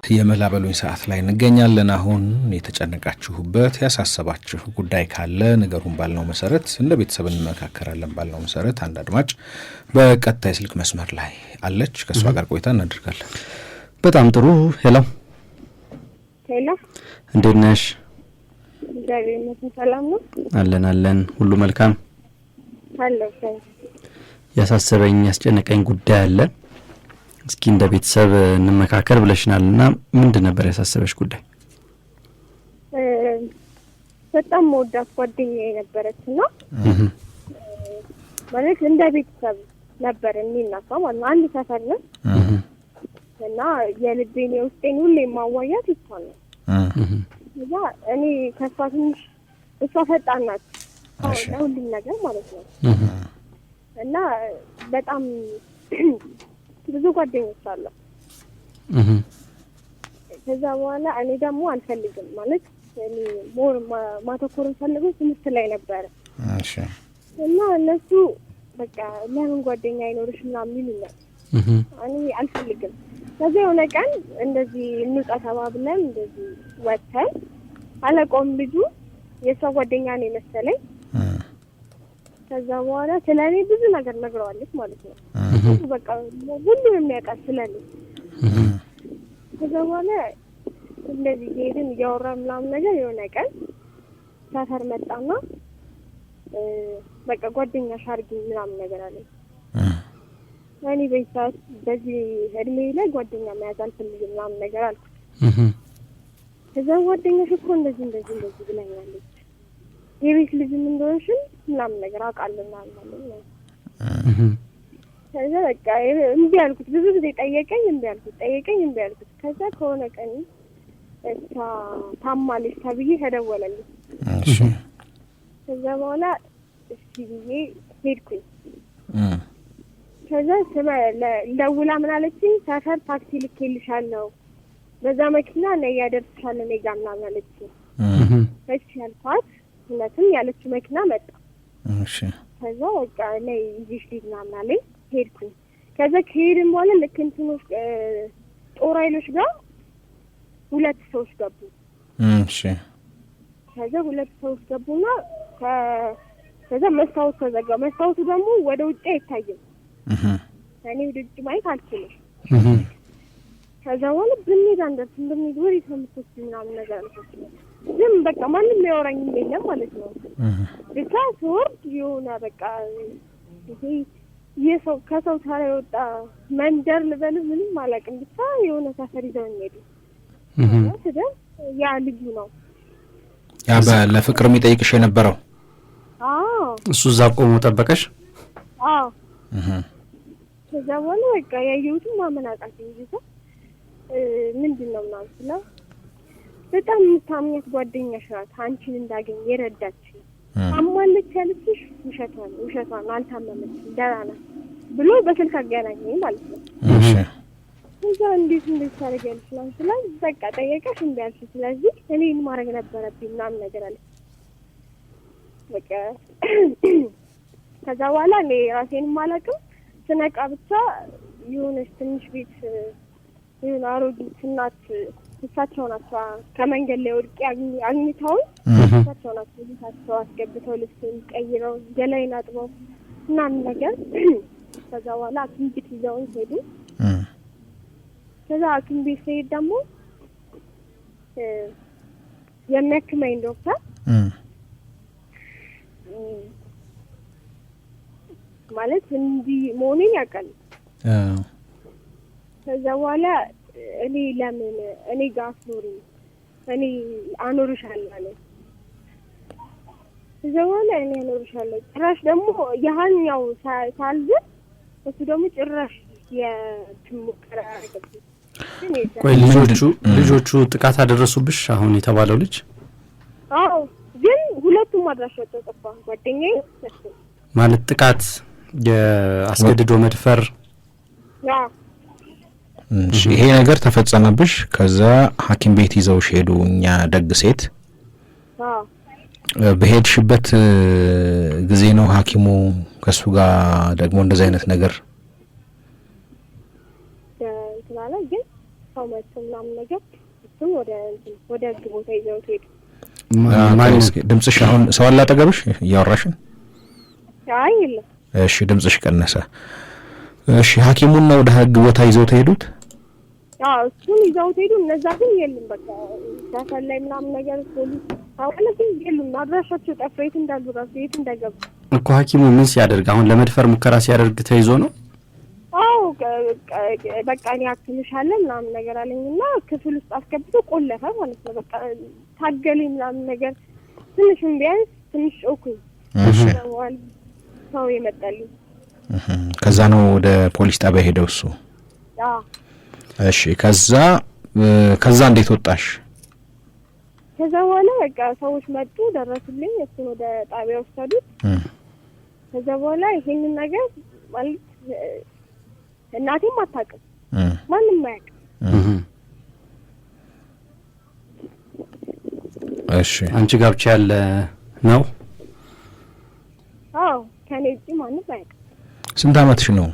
የመላበሉኝ ሰዓት ላይ እንገኛለን። አሁን የተጨነቃችሁበት ያሳሰባችሁ ጉዳይ ካለ ነገሩን ባልነው መሰረት እንደ ቤተሰብ እንመካከራለን ባልነው መሰረት አንድ አድማጭ በቀጥታ የስልክ መስመር ላይ አለች። ከሷ ጋር ቆይታ እናደርጋለን። በጣም ጥሩ። ሄሎ ሄሎ፣ እንዴት ነሽ? ሰላም ነው? አለን ሁሉ መልካም አለ። ያሳሰበኝ ያስጨነቀኝ ጉዳይ አለ። እስኪ እንደ ቤተሰብ እንመካከር ብለሽናልና ምንድን ነበር ያሳሰበሽ ጉዳይ? በጣም ወዳት ጓደኛዬ ነበረችና ማለት እንደ ቤተሰብ ነበር የሚናፋው ማለት አንድ ሰፈር ነው እና የልቤን የውስጤን ሁሌ ማዋያት ይቻላል። እዛ እኔ ከሷ ትንሽ እሷ ፈጣን ናት ለሁሉም ነገር ማለት ነው እና በጣም ብዙ ጓደኞች አሉ። ከዛ በኋላ እኔ ደግሞ አልፈልግም ማለት እኔ ሞር ማተኮር ፈልገው ትምህርት ላይ ነበር። እሺ እና እነሱ በቃ ለምን ጓደኛ አይኖርሽ ምናምን ይሉኛል። እኔ አልፈልግም። ከዛ የሆነ ቀን እንደዚህ እንውጣ ተባብለን እንደዚህ ወጥተን አለቆም ልጁ የሷ ጓደኛ ነው መሰለኝ። ከዛ በኋላ ስለኔ ብዙ ነገር ነግረዋለች ማለት ነው። በቃ ሁሉንም የሚያውቃት ስለኔ። ከዛ በኋላ እንደዚህ ሄድን እያወራን ምናምን ነገር የሆነ ቀን ሰፈር መጣና በቃ ጓደኛሽ አድርጊኝ ምናምን ነገር አለኝ። እኔ በዚህ እድሜ ላይ ጓደኛ መያዝ አልፈልግም ምናምን ነገር አልኩት። ከዛ ጓደኛሽ እኮ እንደዚህ ብላኛለች የቤት ልጅም እንደሆንሽም ምናምን ነገር አውቃለሁ ምናምን ማለት ነው። ከዛ በቃ እምቢ አልኩት። ብዙ ጊዜ ጠየቀኝ እምቢ አልኩት። ከዛ ከሆነ ቀን እሷ ታማለች ተብዬ ተደወለልኝ። እሺ ከዛ በኋላ እስኪ ብዬ ሄድኩኝ። ከዛ ደውላ ምን አለችኝ? ሰፈር ታክሲ ልኬልሻለሁ በዛ መኪና ነይ ያደርስሻል እኔ ጋር ምናምን አለችኝ። እሺ ያልኳት እውነትም ያለችው መኪና መጣ። እሺ ከዛ በቃ ነይ ይዤሽ ልሂድ ምናምን አለኝ። ሄድኩኝ። ከዛ ከሄድን በኋላ ልክ እንትኖች ጦር ኃይሎች ጋር 2 ሰዎች ገቡ። እሺ ከዛ 2 ሰዎች ገቡና ከዛ መስታወት ተዘጋ። መስታወቱ ደግሞ ወደ ውጭ አይታይም። እኔ ወደ ውጭ ማየት አልችልም። ከዛ በኋላ ብንሄድ አንደርስም ወሬ ሰምቶት ምናምን ነገር አልኩት። ግን በቃ ማንም ያወራኝ የለም ማለት ነው። ብቻ ስወርድ የሆነ በቃ ይሄ ከሰው ታራ የወጣ መንደር ልበል ምንም አላውቅም። ብቻ የሆነ ሰፈር ይዘውኝ ሄዱ። ስለዚህ ያ ልጁ ነው ያ ለፍቅር የሚጠይቅሽ የነበረው። እሱ እዛ ቆሞ ጠበቀሽ? አዎ። ከዛ በኋላ በቃ ያየሁትን ማመን አቃተኝ። ምንድነው ምናምን ስለው በጣም የምታምኛት ጓደኛሽ ናት አንቺን እንዳገኝ የረዳችኝ። አማለች ያለችሽ ውሸቷን አልታመመችም ደህና ናት ብሎ በስልክ አገናኘኝ ማለት ነው። እሺ ከዛ እንዴት ታደርጊያለሽ ምናምን ስለው በቃ ጠየቀሽ እንዴ አልሽ። ስለዚህ እኔን ማድረግ ነበረብኝ ምናምን ነገር አለ። በቃ ከዛ በኋላ እኔ ራሴንም አላውቅም። ስነቃ ብቻ የሆነች ትንሽ ቤት የሆነ አሮጊት እናት እሳቸው ናቸው ከመንገድ ላይ ወድቄ አግኝተውኝ እሳቸው ናቸው ቤታቸው አስገብተው ልብስን ቀይረው ገላዬን አጥበው ምናምን ነገር። ከዛ በኋላ ሐኪም ቤት ይዘውኝ ሄዱ። ከዛ ሐኪም ቤት ስሄድ ደግሞ የሚያክመኝ ዶክተር ማለት እንዲህ መሆኔን ያውቃል። ከዛ በኋላ እኔ ለምን እኔ ጋር አትኖሪ እኔ አኖርሻለሁ አለ። ከዛ በኋላ እኔ አኖርሻለሁ ጭራሽ ደግሞ ያህኛው ሳልዝ እሱ ደግሞ ጭራሽ የትሙከራ አደረገ። ቆይ ልጆቹ ጥቃት አደረሱብሽ አሁን የተባለው ልጅ? አዎ፣ ግን ሁለቱም አድራሻቸው ጠፋ። ጓደኛዬ ማለት ጥቃት የአስገድዶ መድፈር። ይሄ ነገር ተፈጸመብሽ። ከዛ ሐኪም ቤት ይዘውሽ ሄዱ። እኛ ደግ ሴት በሄድሽበት ጊዜ ነው ሐኪሙ ከሱ ጋር ደግሞ እንደዚህ አይነት ነገር ስለላ ግን ሰው መጥቶ ምናምን ነገር እሱም ወደ ህግ ቦታ ይዘውት ሄዱ። ድምጽሽ አሁን ሰው አለ አጠገብሽ እያወራሽን? አይ የለም። እሺ ድምጽሽ ቀነሰ። እሺ ሐኪሙን ነው ወደ ህግ ቦታ ይዘውት ሄዱት? አዎ እሱን ይዘውት ሄዱ። እነዛ ግን የሉም። በቃ ዳታል ላይ ምናምን ነገር ፖሊስ አሁን ግን የሉም። አድራሻቸው ጠፋ። የት እንዳሉ ራሱ የት እንደገቡ እኮ ሐኪሙ ምን ሲያደርግ አሁን ለመድፈር ሙከራ ሲያደርግ ተይዞ ነው? አዎ በቃ እኔ አክምሻለሁ ምናምን ነገር አለኝና ክፍል ውስጥ አስገብቶ ቆለፈ ማለት ነው። በቃ ታገለኝ ምናምን ነገር ትንሽም ቢያንስ ትንሽ ኦኩኝ ሰው ይመጣልኝ። ከዛ ነው ወደ ፖሊስ ጣቢያ ሄደው እሱ? አዎ። እሺ ከዛ እንዴት ወጣሽ? ከዛ በኋላ በቃ ሰዎች መጡ፣ ደረሱልኝ፣ እሱን ወደ ጣቢያ ወሰዱት። ከዛ በኋላ ይሄንን ነገር ማለት እናቴም አታውቅም፣ ማንም አያውቅም። እሺ አንቺ ጋር ብቻ ያለ ነው? አዎ ከኔ ውጪ ማንም አያውቅም። ስንት አመትሽ ነው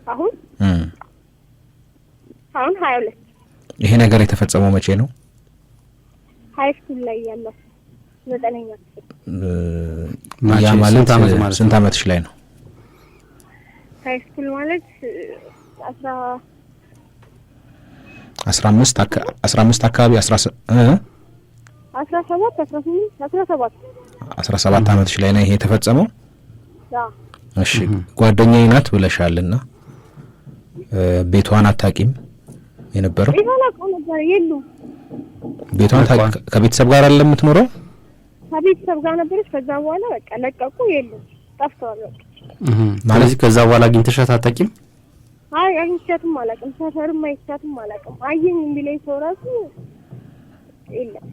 አሁን? አሁን 22። ይሄ ነገር የተፈጸመው መቼ ነው? ሃይ ስኩል ላይ ያለው 9ኛ ክፍል። ያ ማለት ስንት አመትሽ ላይ ነው? ሃይ ስኩል ማለት 15 አካባቢ 17 አመትሽ ላይ ነው ይሄ የተፈጸመው? አዎ። እሺ ጓደኛዬ ናት ብለሻልና ቤቷን አታውቂም የነበረው? ቤቷን አውቀው ነበር። የሉም። ቤቷን ከቤተሰብ ጋር አይደለም የምትኖረው? ከቤተሰብ ጋር ነበረች። ከዛ በኋላ በቃ ለቀቁ። የሉም፣ ጠፍተዋል። በቃ ማለት ከዛ በኋላ አግኝተሻት አታውቂም? አይ አግኝቻትም አላውቅም። ሰፈርም አይቻትም አላውቅም። አየኝ የሚለኝ ሰው ራሱ የለም።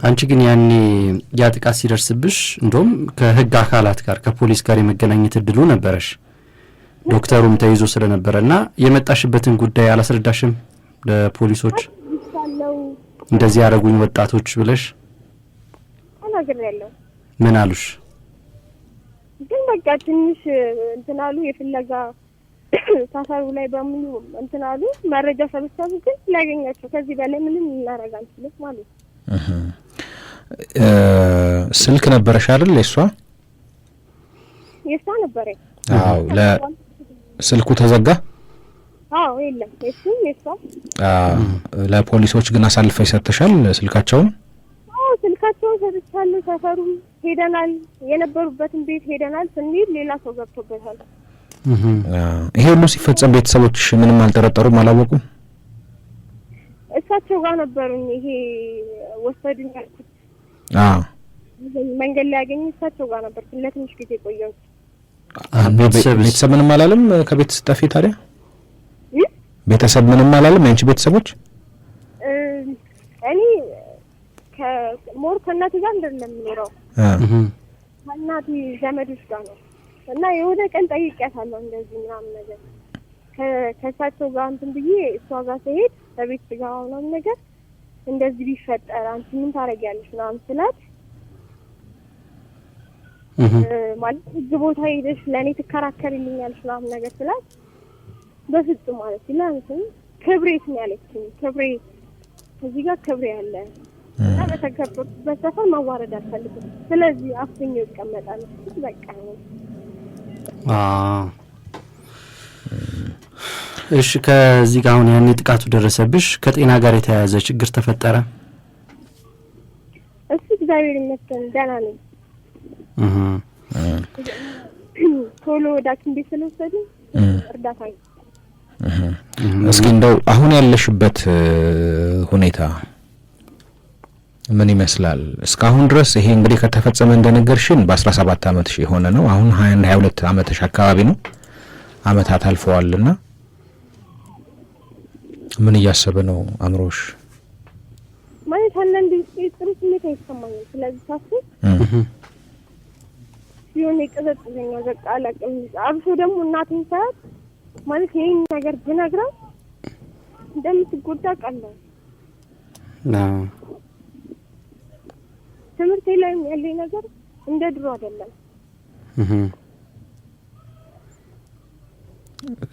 አንቺ ግን ያኔ ያ ጥቃት ሲደርስብሽ እንደውም ከህግ አካላት ጋር ከፖሊስ ጋር የመገናኘት እድሉ ነበረሽ። ዶክተሩም ተይዞ ስለነበረና የመጣሽበትን ጉዳይ አላስረዳሽም ለፖሊሶች? እንደዚህ ያደረጉኝ ወጣቶች ብለሽ አናግሬያለሁ። ምን አሉሽ? ግን በቃ ትንሽ እንትን አሉ። የፍለጋ ታሳሩ ላይ በሙሉ እንትን አሉ። መረጃ ሰብስበው ግን ላገኛቸው ከዚህ በላይ ምንም እናደርግ አንችልም ማለት ነው። ስልክ ነበረሽ አይደል? የሷ ነበረ። አዎ ለስልኩ ተዘጋ? አዎ የለም። እሱም የሷ ለፖሊሶች ግን አሳልፈሽ ሰጥተሻል ስልካቸውን? አዎ ስልካቸውን ሰጥቻለሁ። ሰፈሩም ሄደናል፣ የነበሩበትን ቤት ሄደናል። ስንሄድ ሌላ ሰው ገብቶበታል። ይሄ ሁሉ ሲፈጸም ቤተሰቦችሽ ምንም አልጠረጠሩም? አላወቁም? እሳቸው ጋር ነበሩኝ። ይሄ ወሰዱኝ ያልኩት መንገድ ላይ ያገኙ እሳቸው ጋር ነበር። ለትንሽ ጊዜ ቆየሁ። ቤተሰብ ምንም አላለም? ከቤት ስጠፊ ታዲያ ቤተሰብ ምንም አላለም? ያንቺ ቤተሰቦች? እኔ ከእናቴ ጋር እንደምኖረው ከእናቴ ዘመዶች ጋር ነው እና የሆነ ቀን ጠይቄያታለሁ እንደዚህ ምናምን ነገር ከእሳቸው ጋር እንትን ብዬ እሷ ጋር ስሄድ በቤት ጋር ምናምን ነገር እንደዚህ ቢፈጠር አንቺ ምን ታደርጊያለሽ ምናምን ስላት ማለት ህግ ቦታ ሄደሽ ለእኔ ትከራከሪልኛለሽ ምናምን ነገር ስላት በፍጹም ማለት ይላንስ ክብሬት ነው ያለችኝ። ክብሬ እዚህ ጋር ክብሬ አለ እና በተከበርኩበት ሰፈር መዋረድ አልፈልግም። ስለዚህ አፍኜ እቀመጣለሁ። በቃ እሺ ከዚህ ጋር አሁን ያኔ ጥቃቱ ደረሰብሽ፣ ከጤና ጋር የተያያዘ ችግር ተፈጠረ? እሱ እግዚአብሔር ይመስገን ደህና ነኝ። ቶሎ ወደ ሐኪም ቤት ስለወሰዱ እርዳታ እስኪ እንደው አሁን ያለሽበት ሁኔታ ምን ይመስላል? እስካሁን ድረስ ይሄ እንግዲህ ከተፈጸመ እንደነገርሽን በ17 አመትሽ የሆነ ነው። አሁን 22 አመትሽ አካባቢ ነው። አመታት አልፈዋልና ምን እያሰበ ነው አምሮሽ? ማለት አንዳንድ ጥሩ ስሜት አይሰማኝም። ስለዚህ ሳስብ ሲሆን ይቀዘቅዘኛ በቃ አላውቅም። አብሶ ደግሞ እናቴን ሳያት ማለት ይሄን ነገር ብነግራት እንደምትጎዳ ቃለሁ። ትምህርቴ ላይ ያለኝ ነገር እንደ ድሮ አይደለም።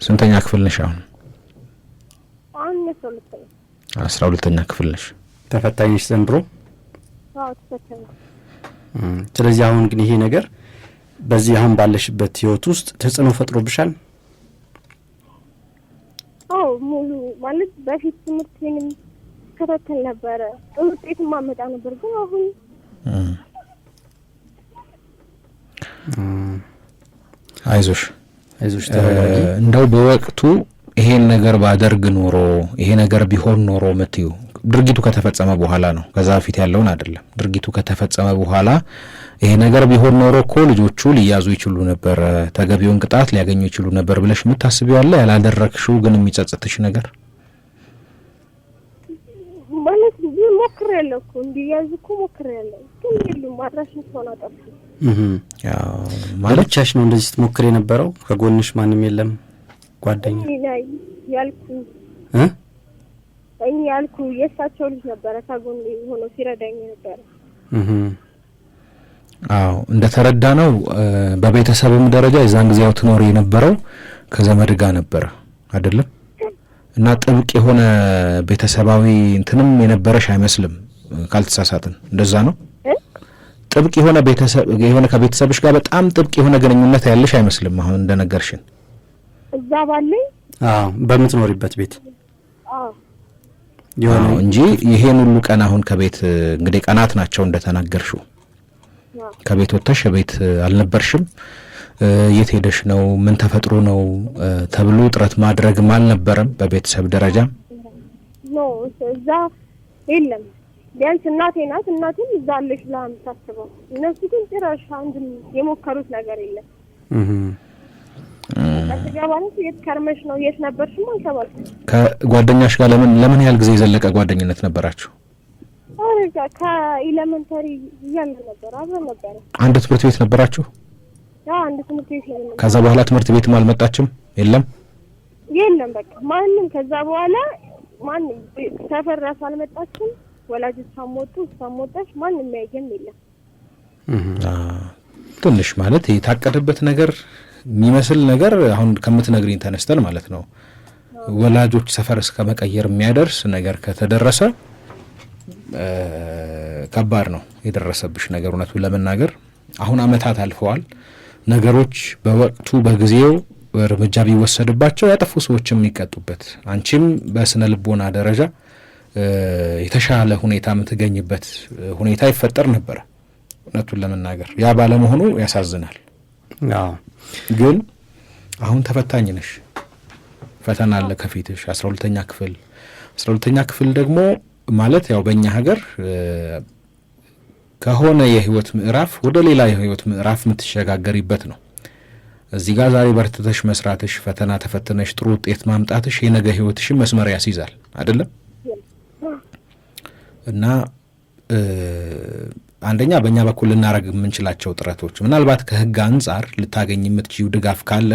ስንተኛ ክፍል ነሽ አሁን? 12ኛ ክፍል ነሽ? ተፈታኝሽ ዘንድሮ? አዎ ተፈታኝ። ስለዚህ አሁን ግን ይሄ ነገር በዚህ አሁን ባለሽበት ህይወት ውስጥ ተጽዕኖ ፈጥሮብሻል? አዎ ሙሉ ማለት በፊት ትምህርቴንም ከታተል ነበረ፣ ጥሩ ውጤት ማመጣ ነበር። ግን አሁን አይዞሽ ተረጋጊ። እንደው በወቅቱ ይሄን ነገር ባደርግ ኖሮ ይሄ ነገር ቢሆን ኖሮ ምትዩ ድርጊቱ ከተፈጸመ በኋላ ነው፣ ከዛ በፊት ያለውን አይደለም። ድርጊቱ ከተፈጸመ በኋላ ይሄ ነገር ቢሆን ኖሮ እኮ ልጆቹ ሊያዙ ይችሉ ነበር፣ ተገቢውን ቅጣት ሊያገኙ ይችሉ ነበር ብለሽ የምታስቢው አለ? ያላደረግሽው ግን የሚጸጽትሽ ነገር ማለት ሞክሬያለሁ እኮ እንዲያዙ እኮ ሞክሬያለሁ፣ ግን የሉም። አድራሻቸውን ሆነ አጠፉ። ያው ማለቻሽ ነው እንደዚህ ስትሞክር የነበረው? ከጎንሽ ማንም የለም? ጓደኛ ያልኩ የእሳቸው ልጅ ነበረ ከጎን ሆኖ ሲረዳኝ ነበረ። አዎ እንደተረዳ ነው። በቤተሰብም ደረጃ የዛን ጊዜው ትኖር የነበረው ከዘመድ ጋር ነበረ አይደለም? እና ጥብቅ የሆነ ቤተሰባዊ እንትንም የነበረሽ አይመስልም ካልተሳሳትን። እንደዛ ነው? ጥብቅ የሆነ ቤተሰብ የሆነ ከቤተሰብሽ ጋር በጣም ጥብቅ የሆነ ግንኙነት ያለሽ አይመስልም አሁን እንደነገርሽን። እዛ ባለኝ በምትኖሪበት ቤት የሆነ እንጂ ይሄን ሁሉ ቀን አሁን ከቤት እንግዲህ ቀናት ናቸው እንደተናገርሽው። ከቤት ወጥተሽ ቤት አልነበርሽም። የት ሄደሽ ነው ምን ተፈጥሮ ነው ተብሎ ጥረት ማድረግም አልነበረም በቤተሰብ ደረጃ? ነው እዛ የለም። ቢያንስ እናቴ ናት፣ እናቴም እዛ አለሽ ብላ የምታስበው። እነሱ ግን ጭራሽ አንድም የሞከሩት ነገር የለም። አትገባለሽ? የት ከርመሽ ነው የት ነበርሽም አልተባልኩም። ከጓደኛሽ ጋር ለምን ያህል ጊዜ የዘለቀ ጓደኝነት ነበራችሁ? አረጋ ከኤሌመንተሪ እያለ ነበር፣ አብረን ነበር። አንድ ትምህርት ቤት ነበራችሁ? አንድ ትምህርት ቤት ነው። ከዛ በኋላ ትምህርት ቤትም አልመጣችም? የለም በቃ ማንንም ከዛ በኋላ ማንንም ሰፈር ራሱ አልመጣችም። ወላጆች ሳሞጡ ሳሞጣሽ ማንንም ያየም የለም። ትንሽ ማለት የታቀደበት ነገር የሚመስል ነገር አሁን ከምትነግሪኝ ተነስተን ማለት ነው ወላጆች ሰፈር እስከ መቀየር የሚያደርስ ነገር ከተደረሰ ከባድ ነው የደረሰብሽ ነገር። እውነቱን ለመናገር አሁን አመታት አልፈዋል። ነገሮች በወቅቱ በጊዜው እርምጃ ቢወሰድባቸው ያጠፉ ሰዎችም የሚቀጡበት፣ አንቺም በስነ ልቦና ደረጃ የተሻለ ሁኔታ የምትገኝበት ሁኔታ ይፈጠር ነበረ። እውነቱን ለመናገር ያ ባለመሆኑ ያሳዝናል። ግን አሁን ተፈታኝ ነሽ፣ ፈተና አለ ከፊትሽ። 12ኛ ክፍል 12ኛ ክፍል ደግሞ ማለት ያው በእኛ ሀገር ከሆነ የህይወት ምዕራፍ ወደ ሌላ የህይወት ምዕራፍ የምትሸጋገሪበት ነው። እዚህ ጋር ዛሬ በርትተሽ መስራትሽ፣ ፈተና ተፈትነሽ ጥሩ ውጤት ማምጣትሽ የነገ ህይወትሽን መስመር ያስይዛል አይደለም? እና አንደኛ በእኛ በኩል ልናረግ የምንችላቸው ጥረቶች ምናልባት ከህግ አንጻር ልታገኝ የምትችይው ድጋፍ ካለ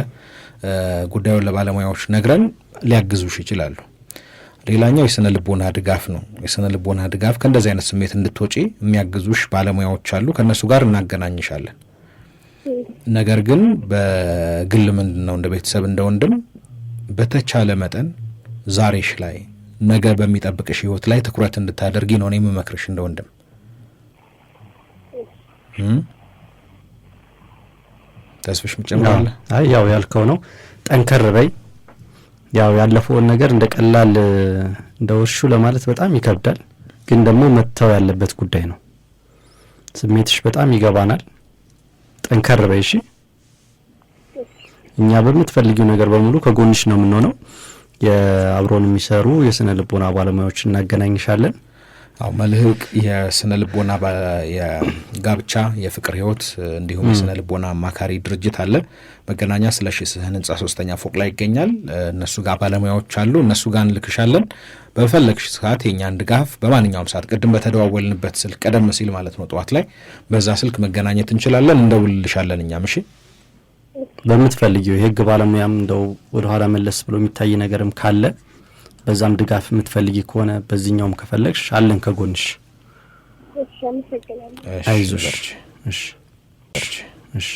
ጉዳዩን ለባለሙያዎች ነግረን ሊያግዙሽ ይችላሉ። ሌላኛው የስነ ልቦና ድጋፍ ነው። የስነ ልቦና ድጋፍ ከእንደዚህ አይነት ስሜት እንድትወጪ የሚያግዙሽ ባለሙያዎች አሉ። ከእነሱ ጋር እናገናኝሻለን። ነገር ግን በግል ምንድነው እንደ ቤተሰብ እንደ ወንድም በተቻለ መጠን ዛሬሽ ላይ ነገ በሚጠብቅሽ ህይወት ላይ ትኩረት እንድታደርጊ ነው እኔ የምመክርሽ እንደ ወንድም። ተስፍሽ ምጨምራለ? አይ ያው ያልከው ነው። ጠንከር በይ። ያው ያለፈውን ነገር እንደ ቀላል እንደ ወርሹ ለማለት በጣም ይከብዳል፣ ግን ደግሞ መተው ያለበት ጉዳይ ነው። ስሜትሽ በጣም ይገባናል። ጠንከር በይ እሺ። እኛ በምትፈልጊው ነገር በሙሉ ከጎንሽ ነው የምንሆነው። የአብሮን የሚሰሩ የስነ ልቦና ባለሙያዎች እናገናኝሻለን። አው መልህቅ የስነ ልቦና የጋብቻ የፍቅር ህይወት እንዲሁም የስነ ልቦና አማካሪ ድርጅት አለ። መገናኛ ስለሺ ህንጻ 3ኛ ፎቅ ላይ ይገኛል። እነሱ ጋር ባለሙያዎች አሉ። እነሱ ጋር እንልክሻለን። በፈለግሽ ሰዓት የኛን ድጋፍ በማንኛውም ሰዓት ቅድም በተደዋወልንበት ስልክ ቀደም ሲል ማለት ነው ጠዋት ላይ በዛ ስልክ መገናኘት እንችላለን። እንደውልልሻለን እኛም እሺ። በምትፈልጊው የህግ ባለሙያም እንደው ወደ ኋላ መለስ ብሎ የሚታይ ነገርም ካለ በዛም ድጋፍ የምትፈልጊ ከሆነ በዚህኛውም ከፈለግሽ አለን ከጎንሽ። እሺ አመሰግናለሁ። አይዞሽ። እሺ እሺ።